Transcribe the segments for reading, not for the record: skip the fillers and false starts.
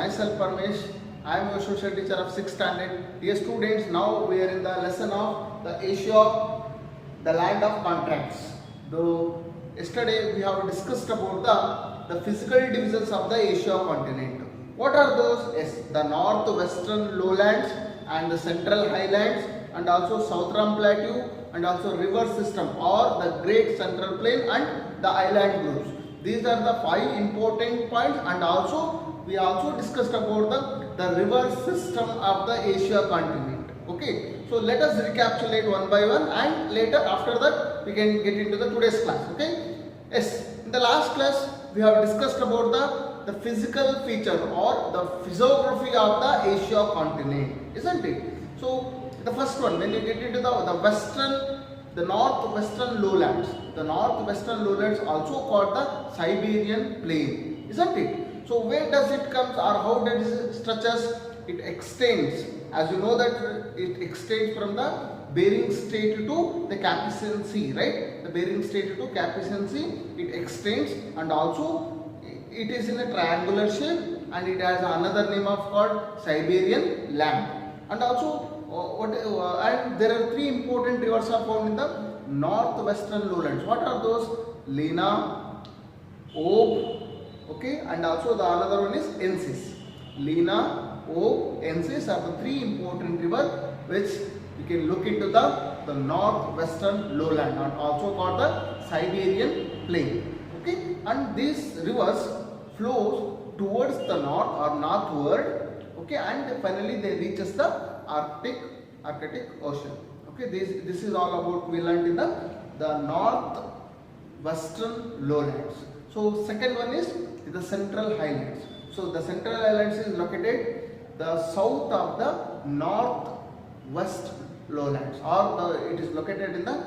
myself Parmesh. I am your social teacher of 6th standard. Dear students, now we are in the lesson of the Asia, the land of contracts. Though yesterday we have discussed about the physical divisions of the Asia continent. What are those? Yes, the northwestern lowlands and the central highlands, and also southern plateau, and also river system or the great central plain and the island groups. These are the 5 important points, and also we also discussed about the river system of the Asia continent. Okay, so let us recapitulate one by one, and later after that we can get into the today's class. Okay, yes, in the last class we have discussed about the physical feature or the physiography of the Asia continent, isn't it? So the first one, when you get into the northwestern lowlands, the northwestern lowlands also called the Siberian plain, isn't it? So where does it come, or how does it stretches? It extends, as you know that it extends from the Bering Strait to the Caspian Sea, right? The Bering Strait to Caspian Sea, it extends, and also it is in a triangular shape, and it has another name of called Siberian land. And also and there are 3 important rivers are found in the northwestern lowlands. What are those? Lena, Ob, okay, and also the another one is Ensis. Lena, Ob, Ensis are the 3 important rivers which you can look into the northwestern lowland, and also called the Siberian plain. Okay, and these rivers flows towards the north or northward. Okay, and finally they reaches the Arctic Ocean. Okay, this is all about we learned in the northwestern lowlands. So second one is the central highlands. So the central highlands is located the south of the northwest lowlands, or it is located in the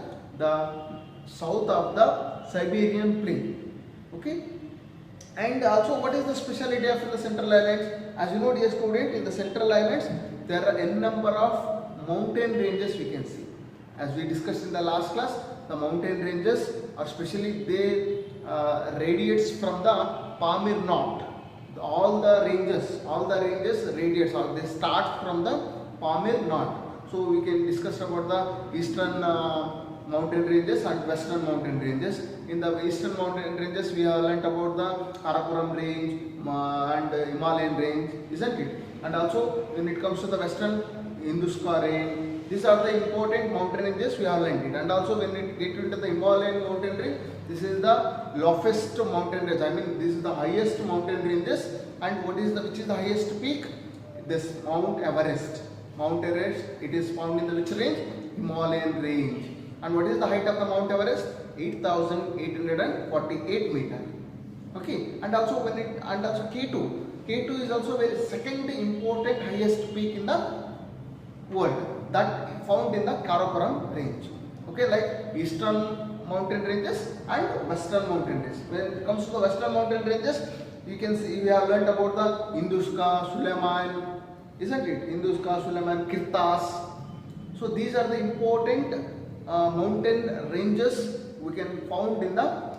south of the Siberian plain. Okay, and also what is the speciality of the central highlands? As you know, dear student, in the central highlands there are n number of mountain ranges we can see. As we discussed in the last class, the mountain ranges are specially they radiates from the Pamir Knot. All the ranges radiates, or they start from the Pamir Knot. So we can discuss about the eastern mountain ranges and western mountain ranges. In the eastern mountain ranges we have learnt about the Karakoram range and Himalayan range, isn't it? And also when it comes to the western, Hinduska range, these are the important mountain ranges we have learnt it. And also when we get into the Himalayan mountain range, this is the loftiest mountain range. I mean, this is the highest mountain ranges. And which is the highest peak? This Mount Everest. Mount Everest, it is found in the which range? Himalayan range. And what is the height of the Mount Everest? 8,848 meter. Okay, and also K2. K2 is also very second important highest peak in the world, that found in the Karakoram range. Okay, like eastern mountain ranges and western mountain ranges. When it comes to the western mountain ranges, you can see we have learnt about the Hinduska, Suleiman, isn't it? Hinduska, Suleiman, Kirtas. So these are the important mountain ranges we can found in the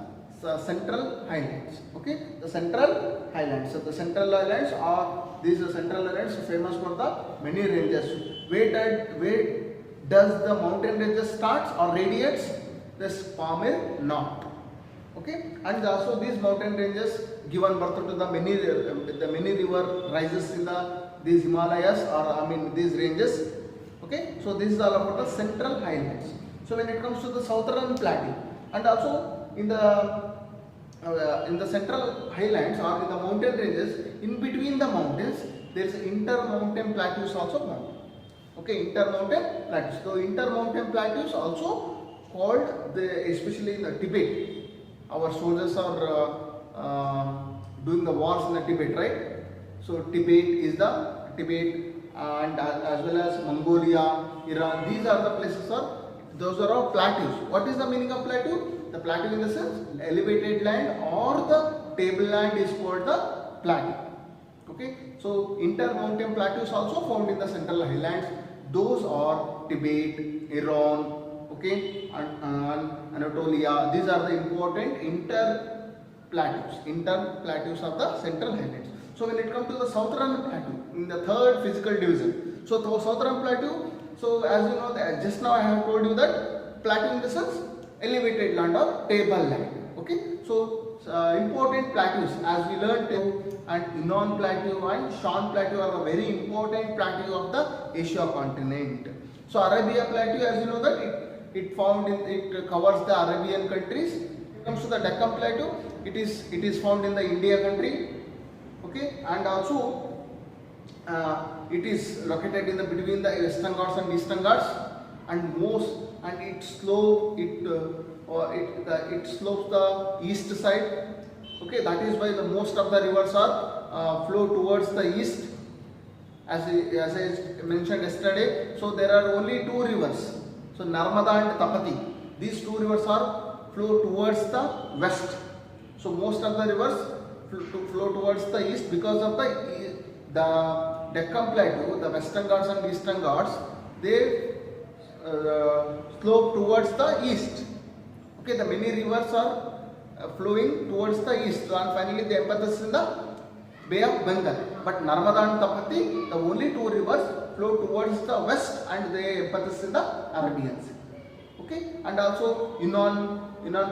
central highlands. Okay, the central highlands. So the central highlands are central highlands famous for the many ranges. Where does the mountain ranges starts or radiates? This Pamir Knot. Okay, and also these mountain ranges given birth to the many river rises in these Himalayas, or these ranges. Okay, so this is all about the central highlands. So when it comes to the southern plateau, and also in the central highlands or in the mountain ranges, in between the mountains there is inter-mountain plateaus also found. Okay, inter-mountain plateaus. So inter-mountain plateaus also called especially in the Tibet. Our soldiers are doing the wars in the Tibet, right? So Tibet, and as well as Mongolia, Iran. These are the places those are all plateaus. What is the meaning of plateau? The plateau in the sense elevated land, or the tableland is called the plateau. Okay, so inter-mountain plateaus also found in the central highlands. Those are Tibet, Iran, okay, and Anatolia. These are the important inter plateaus of the central highlands. So when it comes to the southern plateau, in the third physical division, so the southern plateau, so as you know, just now I have told you that plateau in the sense elevated land or tableland. Okay, so important plateaus as we learned, and Yunnan plateau and Shan plateau are the very important plateau of the Asia continent. So Arabia plateau, as you know that it covers the Arabian countries. When it comes to the Deccan plateau, it is found in the India country. Okay, and also it is located in the between the Western Ghats and Eastern Ghats, and it slopes the east side. Okay, that is why the most of the rivers are flow towards the east. As I mentioned yesterday, so there are only two rivers. So Narmada and Tapati. These two rivers are flow towards the west. So most of the rivers flow towards the east because of the Deccan Plateau, the Western Ghats and Eastern Ghats, they slope towards the east. Okay, the many rivers are flowing towards the east, and finally the emphasis in the Bay of Bengal. But Narmada and Tapati, the only two rivers, flow towards the west, and they emphasis in the Arabian Sea. Okay, and also Yunnan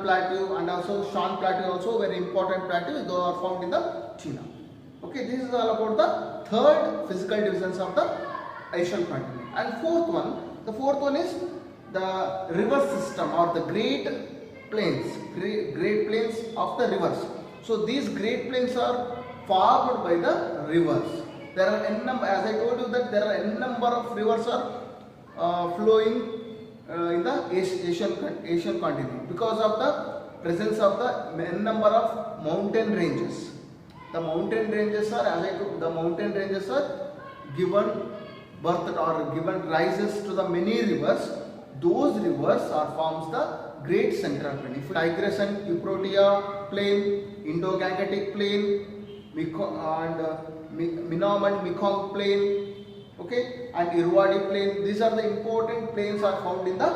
plateau and also Shan plateau, also very important plateau. Those are found in the China. Okay, this is all about the third physical divisions of the Asian continent. And the fourth one is the river system or the great plains of the rivers. So these great plains are formed by the rivers. There are as I told you that there are n number of rivers are flowing in the Asian continent because of the presence of the n number of mountain ranges. The mountain ranges are, given birth or given rises to the many rivers. Those rivers are forms the Great Central Plain. Tigris and Euphrates plain, Indo-Gangetic plain, Mekong and Mekong plain, okay, and Irrawaddy plain. These are the important plains are found in the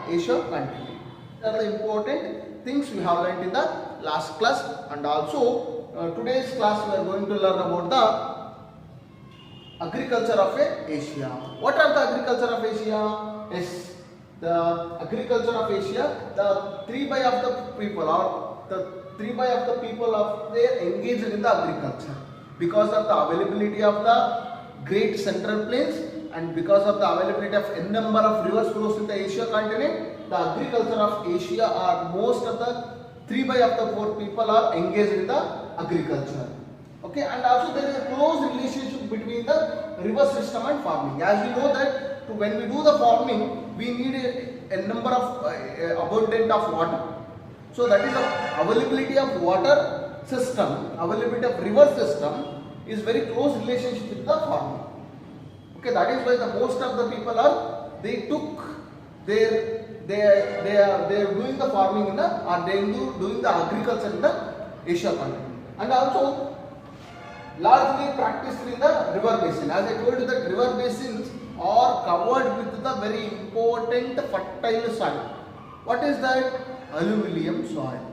Asia continent. These are the important things we have learned in the last class, and also today's class we are going to learn about the agriculture of Asia. What are the agriculture of Asia? Yes, the agriculture of Asia, the 3/4 of the people they are engaged in the agriculture because of the availability of the Great Central Plains and because of the availability of n number of rivers flows in the Asia continent. The agriculture of Asia are most of the 3/4 people are engaged in the agriculture. Okay, and also there is a close relationship between the river system and farming. As we know that when we do the farming, we need a number of abundant of water. So that is the availability of water system, availability of river system is very close relationship with the farming. Okay, that is why the most of the people are they are doing the farming in the doing the agriculture in the Asia continent, and also largely practiced in the river basin. As I told you that river basins are covered with the very important fertile soil. What is that? Alluvial soil.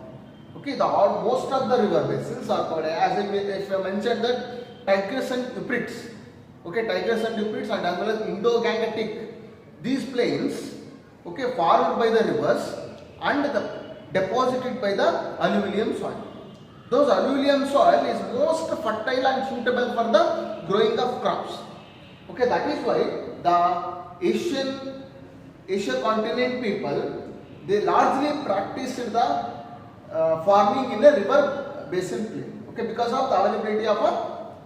Okay, most of the river basins are covered. As I mentioned that Tigris and Euphrates. Okay, Tigris and Euphrates and as well as Indo-Gangetic. These plains, okay, formed by the rivers and deposited by the alluvial soil. Those alluvial soil is most fertile and suitable for the growing of crops. Okay, that is why the Asia continent people, they largely practiced the farming in a river basin plain. Okay, because of the availability of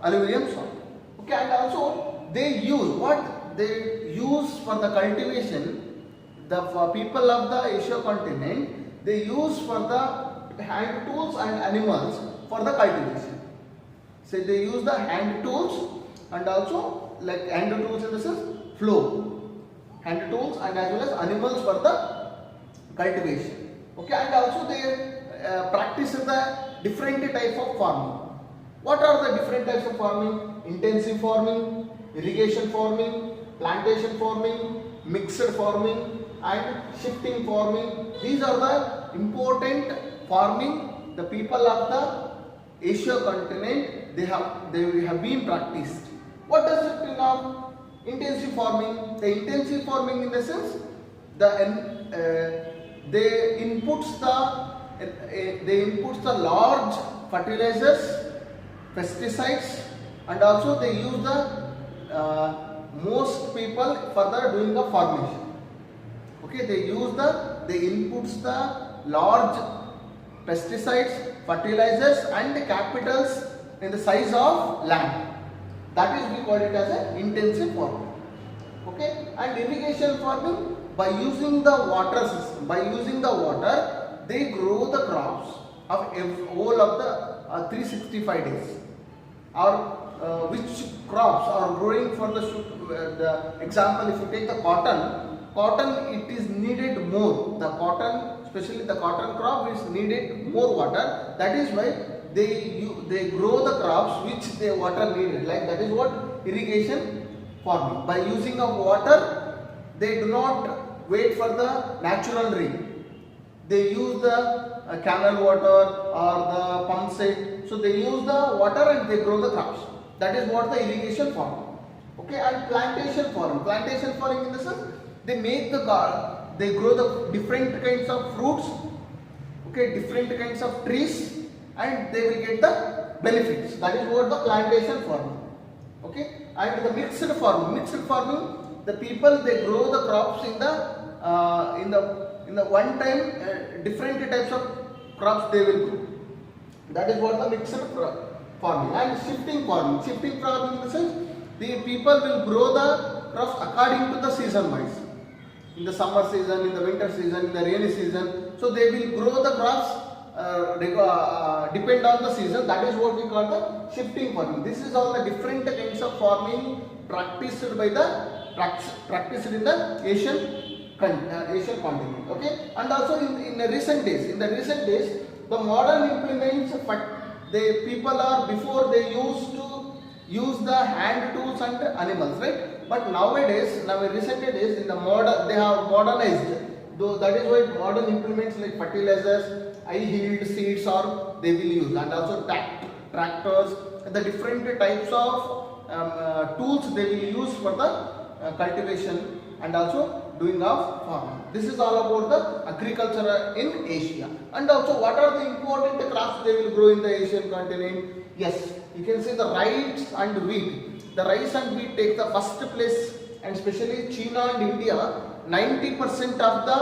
alluvial soil. Okay, and also they use for the cultivation, the people of the Asia continent, they use for the hand tools and animals for the cultivation. So they use the hand tools and also like hand tools in the sense flow, hand tools and as well as animals for the cultivation. Okay, and also they practice the different type of farming. What are the different types of farming? Intensive farming, irrigation farming, plantation farming, mixed farming and shifting farming. These are the important farming the people of the Asia continent they have been practiced. What does it mean of intensive farming? The intensive farming in the sense they inputs the large fertilizers, pesticides, and also they use the most people for the doing the formation. Okay, they inputs the large pesticides, fertilizers, and capitals in the size of land. That is, we call it as an intensive farming. Okay, and irrigation farming, by using the water system, they grow the crops of whole of the 365 days. Or which crops are growing for the example, if you take the cotton it is needed more. The cotton, especially the cotton crop, is needed more water. That is why they grow the crops which the water needed. Like that is what irrigation farming. By using of water, they do not wait for the natural rain. They use the canal water or the pump set. So they use the water and they grow the crops. That is what the irrigation farming. Okay, and plantation farming. Plantation farming in the sense they make the garden. They grow the different kinds of fruits. Okay, different kinds of trees, and they will get the benefits. That is what the plantation farming. Okay, and the mixed farming, the people they grow the crops in the one time different types of crops they will grow. That is what the mixed farming. And shifting farming in the sense the people will grow the crops according to the season wise. In the summer season, in the winter season, in the rainy season, so they will grow the crops depend on the season. That is what we call the shifting farming. This is all the different kinds of farming practiced in the Asian continent. Okay, and also in the recent days, the modern implements, the people are, before they used to use the hand tools and animals, right? But nowadays, in recent days, in the modern, they have modernized. Though that is why modern implements like fertilizers, high-yield seeds, or they will use, and also tractors, the different types of tools they will use for the cultivation and also doing of farming. This is all about the agriculture in Asia. And also, what are the important crops they will grow in the Asian continent? Yes, you can see the rice and wheat. The rice and wheat take the first place, and especially China and India, 90% of the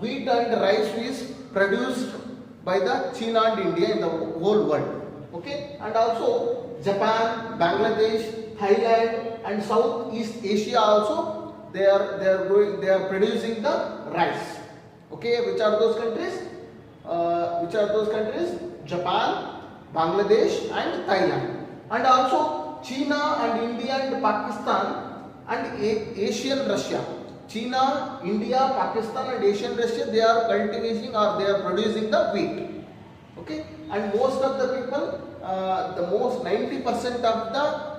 wheat and rice is produced by the China and India in the whole world. Okay, and also Japan, Bangladesh, Thailand, and Southeast Asia also they are producing the rice. Okay, which are those countries? Japan, Bangladesh, and Thailand. And also China and India and Pakistan and Asian Russia. China, India, Pakistan, and Asian Russia, they are cultivating or they are producing the wheat. Okay, and most of the people, the most 90% of the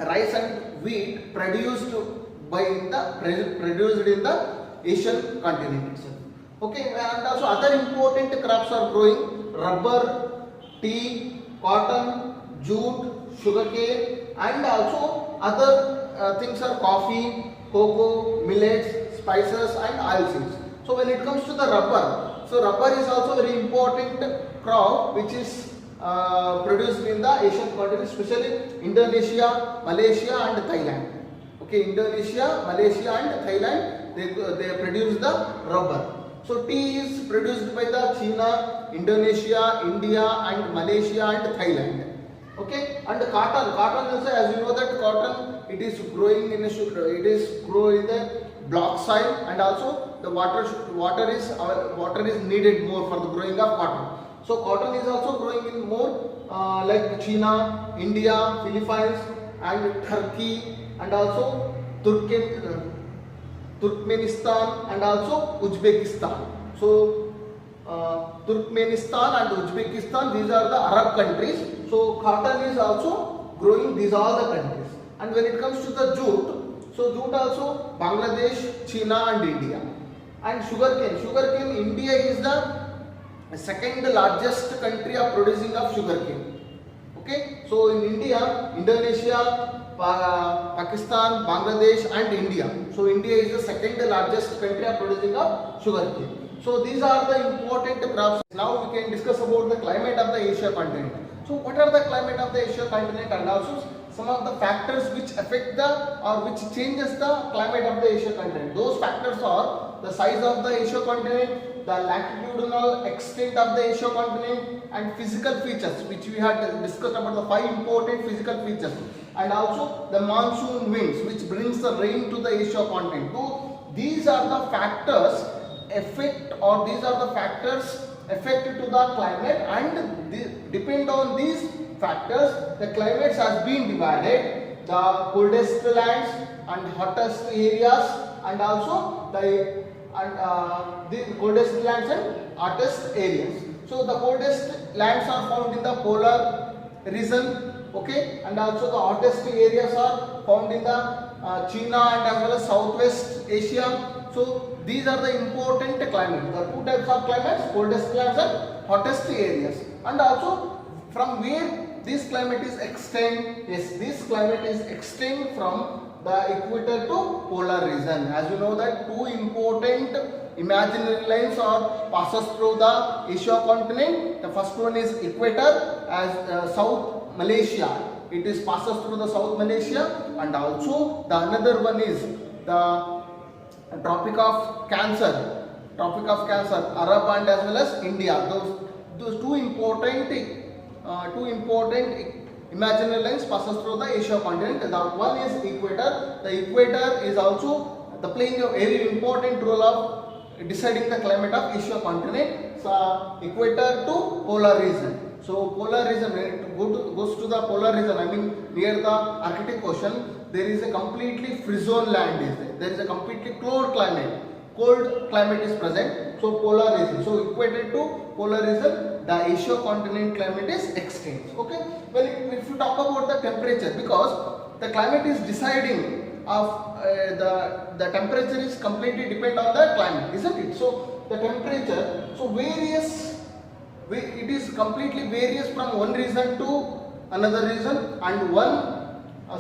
rice and wheat produced in the Asian continent itself. Okay, and also other important crops are growing: rubber, tea, cotton, jute, sugarcane, and also other things are coffee, cocoa, millets, spices, and oilseeds. So when it comes to the rubber, so rubber is also a very important crop which is produced in the Asian continent, especially Indonesia, Malaysia, and Thailand. Okay, Indonesia, Malaysia, and Thailand, they produce the rubber. So tea is produced by the China, Indonesia, India, and Malaysia, and Thailand. Okay, and cotton also, as you know that cotton, it is growing in the block soil, and also the water is needed more for the growing of cotton. So cotton is also growing in more like China, India, Philippines, and Turkey, and also Turkmenistan, and also Uzbekistan. So Turkmenistan and Uzbekistan, these are the Arab countries. So cotton is also growing these all the countries. And when it comes to the jute, so jute also Bangladesh, China, and India. And sugarcane, India is the the second largest country of producing of sugarcane. Okay, so in India, Indonesia, Pakistan, Bangladesh and India. So India is the second largest country of producing of sugarcane. So these are the important crops. Now we can discuss about the climate of the Asia continent. So what are the climate of the Asia continent, and also some of the factors which affect the or which changes the climate of the Asia continent. Those factors are the size of the Asia continent, the latitudinal extent of the Asia continent, and physical features, which we had discussed about the 5 important physical features, and also the monsoon winds which brings the rain to the Asia continent. So these are the factors affect to the climate, and depend on these factors the climates has been divided: the coldest lands and hottest areas, and also the coldest lands and hottest areas. So the coldest lands are found in the polar region, okay, and also the hottest areas are found in the China and as well as Southwest Asia. So these are the important climates. The 2 types of climates: coldest lands and hottest areas. And also from where this climate is extend? Yes, this climate is extend from the equator to polar region. As you know that 2 important imaginary lines are passes through the Asia continent. The first one is equator as South Malaysia. It is passes through the South Malaysia, and also the another one is the Tropic of Cancer, Arab and as well as India. Those two important imaginary lines passes through the Asia continent. The one is equator. The equator is also playing a very important role of deciding the climate of Asia continent. So equator to polar region. So polar region, when it goes to the polar region, I mean near the Arctic Ocean, there is a completely free-zone land is there. There is a completely cold climate. Cold climate is present. So polar region. So equator to polar region, the Asia continent climate is extends. Okay. Well, if you talk about the temperature, because the climate is deciding of the temperature is completely depend on the climate, isn't it? So the temperature, so it is completely various from one region to another region, and one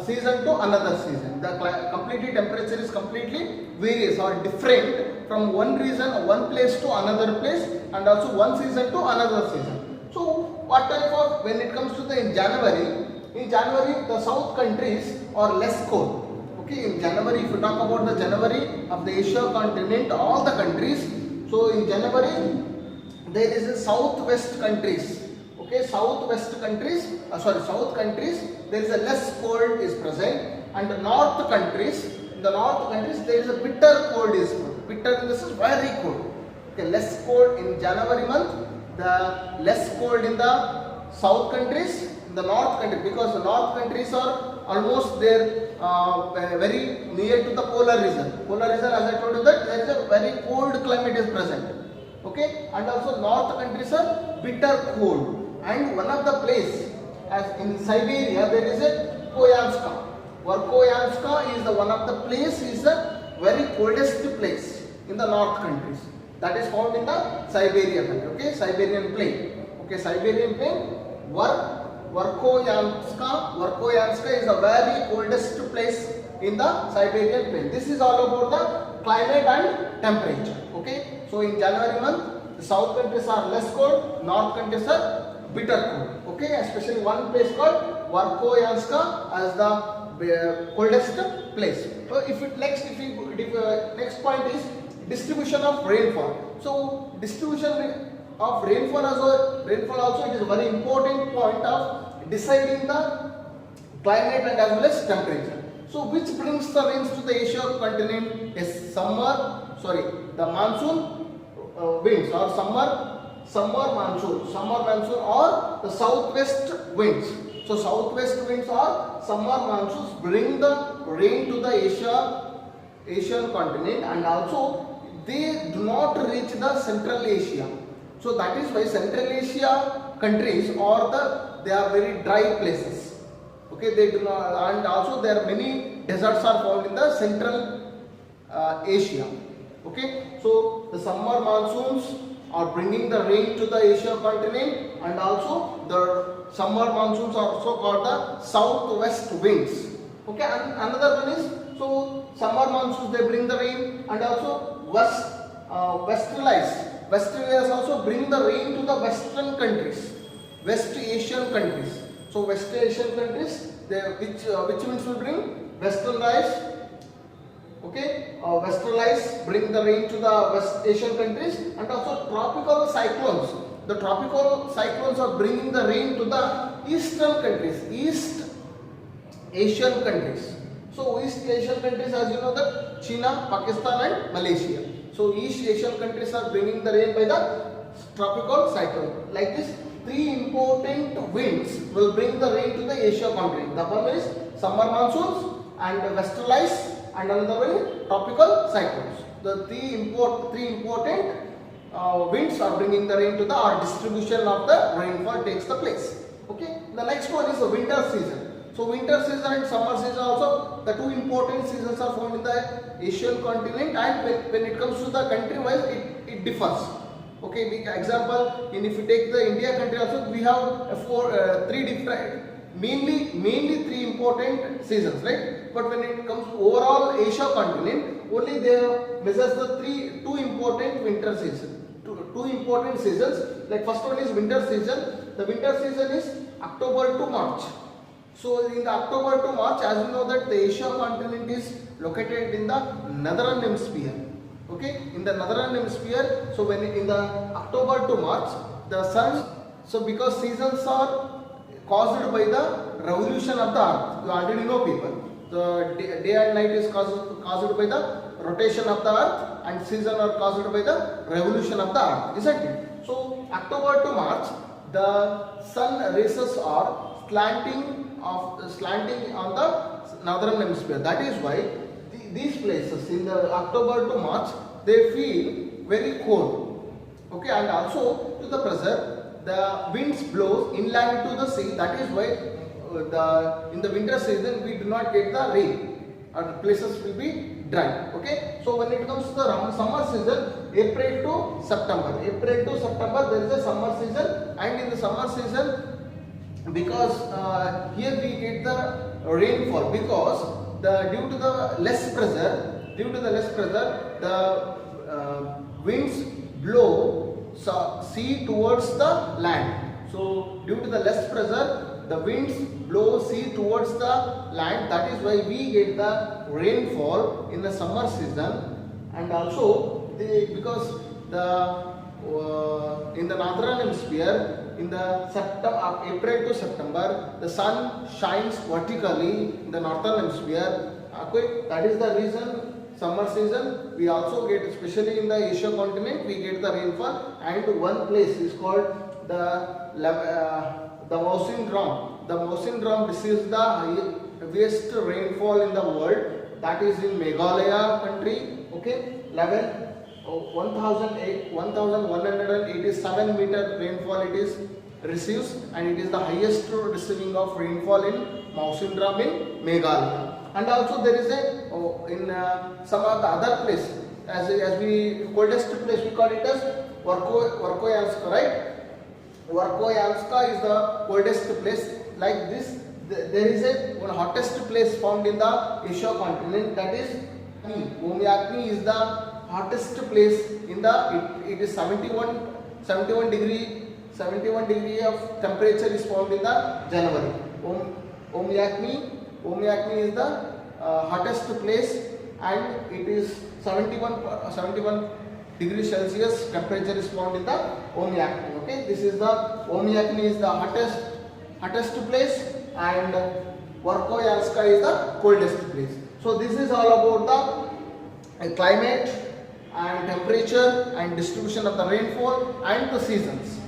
season to another season. The completely temperature is completely various or different from one region, one place to another place, and also one season to another season. So what type of, when it comes to the in January the south countries are less cold. Okay, in January, if you talk about the January of the Asia continent, all the countries, so in January there is a southwest countries. Okay, south countries, there is a less cold is present, and the north countries, there is a bitter cold is bitter. This is very cold. Okay, less cold in January month, the less cold in the south countries, in the north countries, because the north countries are almost there very near to the polar region. Polar region, as I told you, that there is a very cold climate is present. Okay, and also north countries are bitter cold. And one of the place, as in Siberia, there is a Verkhoyansk. Verkhoyansk is the one of the place, is the very coldest place in the north countries. That is found in the Siberia country. Okay, Siberian plain. Okay, Siberian plain. Verkhoyansk is the very coldest place in the Siberian plain. This is all about the climate and temperature. Okay, so in January month, the south countries are less cold, north countries are bitter cold. Okay, especially one place called Verkhoyansk as the coldest place. So next point is distribution of rainfall. So distribution of rainfall also it is a very important point of deciding the climate and as well as temperature. So which brings the rains to the Asia continent is the monsoon winds or summer monsoon or the southwest winds. So southwest winds or summer monsoons bring the rain to the Asian continent, and also they do not reach the Central Asia. So that is why Central Asia countries they are very dry places. Okay, they do not, and also there are many deserts are found in the Central Asia. Okay, so the summer monsoons are bringing the rain to the Asia continent, and also the summer monsoons are also called the southwest winds. Okay, and another one is, so summer monsoons they bring the rain, and also westerlies also bring the rain to the western countries, West Asian countries. So West Asian countries, which winds will bring westerlies. Okay, westerlies bring the rain to the West Asian countries, and also tropical cyclones. The tropical cyclones are bringing the rain to the eastern countries, East Asian countries. So East Asian countries, as you know, that China, Pakistan and Malaysia. So East Asian countries are bringing the rain by the tropical cyclone. Like this, three important winds will bring the rain to the Asia continent. The one is summer monsoons and westerlies, and another one is tropical cyclones. The three important winds are bringing the rain to the, or distribution of the rainfall takes the place. Okay. The next one is the winter season. So winter season and summer season also, the two important seasons are found in the Asian continent, and when it comes to the country wise, it differs. Okay, example, if you take the India country also, we have three different, mainly three important seasons, right? But when it comes to overall Asia continent, only they measures the two important winter seasons. Two important seasons. Like first one is winter season. The winter season is October to March. So in the October to March, as you know that the Asia continent is located in the northern hemisphere. Okay, in the northern hemisphere. So when in the October to March, the sun. So because seasons are caused by the revolution of the earth. You already know, people. The day and night is caused by the rotation of the earth, and season are caused by the revolution of the earth, isn't it? So October to March, the sun rays are slanting on the northern hemisphere. That is why these places in the October to March, they feel very cold. Okay, and also to the pressure, the winds blow inland to the sea. That is why in the winter season we do not get the rain, or the places will be dry. Okay, so when it comes to the summer season, April to September there is a summer season, and in the summer season, because here we get the rainfall, because due to the less pressure, the winds blow sea towards the land. So due to the less pressure, the winds blow sea towards the land. That is why we get the rainfall in the summer season. And also because in the northern hemisphere, in the April to September, the sun shines vertically in the northern hemisphere. Okay, that is the reason summer season we also get, especially in the Asia continent, we get the rainfall. And one place is called the Mawsynram. The Mawsynram receives the highest rainfall in the world. That is in Meghalaya country. Okay, 1187 meter rainfall it is receives, and it is the highest receiving of rainfall in Mawsynram in Meghalaya. And also there is in some of the other place, as we coldest place we call it as Verkhoyansk, right? Verkhoyansk is the coldest place. Like this, there is one hottest place found in the Asia continent, that is Omiakni is the hottest place in the, it is 71 degree of temperature is found in the January. Omiakni is the hottest place, and it is 71 degrees Celsius temperature is found in the Omiakni. Okay, this is the Omiakni is the hottest place, and Verkhoyansk is the coldest place. So this is all about the climate and temperature and distribution of the rainfall and the seasons.